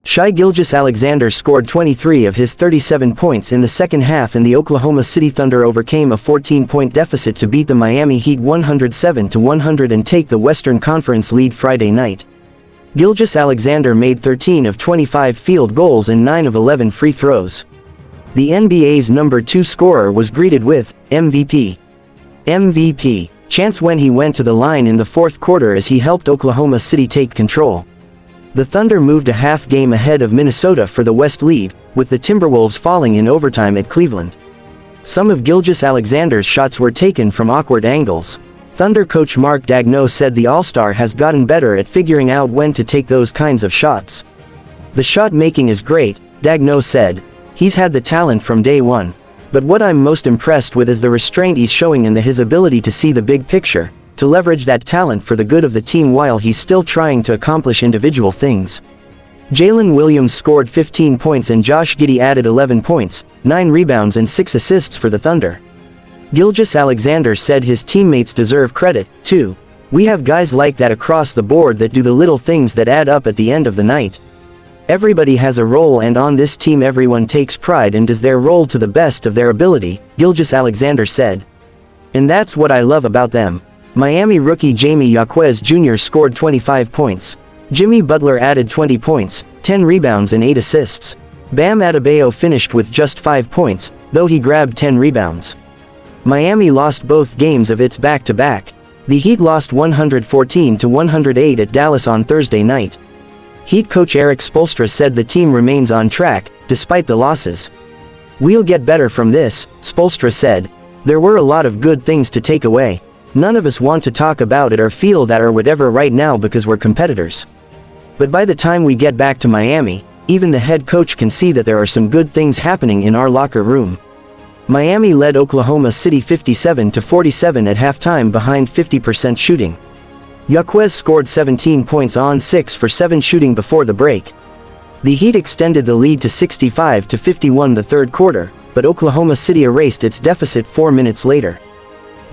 Shai Gilgeous-Alexander scored 23 of his 37 points in the second half, and the Oklahoma City Thunder overcame a 14-point deficit to beat the Miami Heat 107-100 and take the Western Conference lead Friday night. Gilgeous-Alexander made 13 of 25 field goals and 9 of 11 free throws. The NBA's number 2 scorer was greeted with MVP chants when he went to the line in the fourth quarter as he helped Oklahoma City take control. The Thunder moved a half game ahead of Minnesota for the West lead, with the Timberwolves falling in overtime at Cleveland. Some of Gilgeous-Alexander's shots were taken from awkward angles. Thunder coach Mark Daigneault said the All-Star has gotten better at figuring out when to take those kinds of shots. "The shot making is great," Daigneault said. "He's had the talent from day one. But what I'm most impressed with is the restraint he's showing and his ability to see the big picture, to leverage that talent for the good of the team while he's still trying to accomplish individual things." Jalen Williams scored 15 points and Josh Giddey added 11 points, 9 rebounds and 6 assists for the Thunder. Gilgeous-Alexander said his teammates deserve credit, too. "We have guys like that across the board that do the little things that add up at the end of the night. Everybody has a role, and on this team everyone takes pride and does their role to the best of their ability," Gilgeous-Alexander said. "And that's what I love about them." Miami rookie Jamie Jaquez Jr. scored 25 points. Jimmy Butler added 20 points, 10 rebounds and 8 assists. Bam Adebayo finished with just 5 points, though he grabbed 10 rebounds. Miami lost both games of its back-to-back. The Heat lost 114-108 at Dallas on Thursday night. Heat coach Erik Spoelstra said the team remains on track, despite the losses. "We'll get better from this," Spoelstra said. "There were a lot of good things to take away. None of us want to talk about it or feel that or whatever right now because we're competitors. But by the time we get back to Miami, even the head coach can see that there are some good things happening in our locker room." Miami led Oklahoma City 57-47 at halftime behind 50% shooting. Jaquez scored 17 points on 6 for 7 shooting before the break. The Heat extended the lead to 65-51 the third quarter, but Oklahoma City erased its deficit 4 minutes later.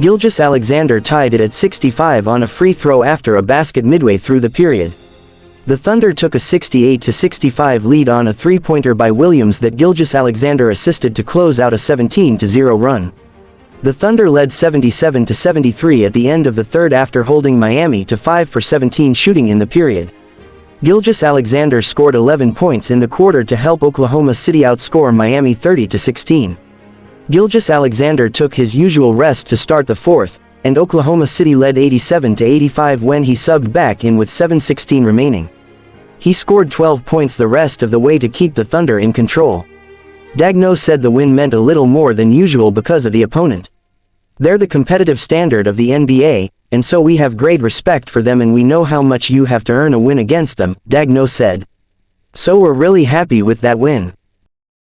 Gilgeous-Alexander tied it at 65 on a free throw after a basket midway through the period. The Thunder took a 68-65 lead on a three-pointer by Williams that Gilgeous-Alexander assisted to close out a 17-0 run. The Thunder led 77-73 at the end of the third after holding Miami to 5 for 17 shooting in the period. Gilgeous-Alexander scored 11 points in the quarter to help Oklahoma City outscore Miami 30-16. Gilgeous-Alexander took his usual rest to start the fourth, and Oklahoma City led 87-85 when he subbed back in with 7:16 remaining. He scored 12 points the rest of the way to keep the Thunder in control. Daigneault said the win meant a little more than usual because of the opponent. "They're the competitive standard of the NBA, and so we have great respect for them and we know how much you have to earn a win against them," Daigneault said. "So we're really happy with that win.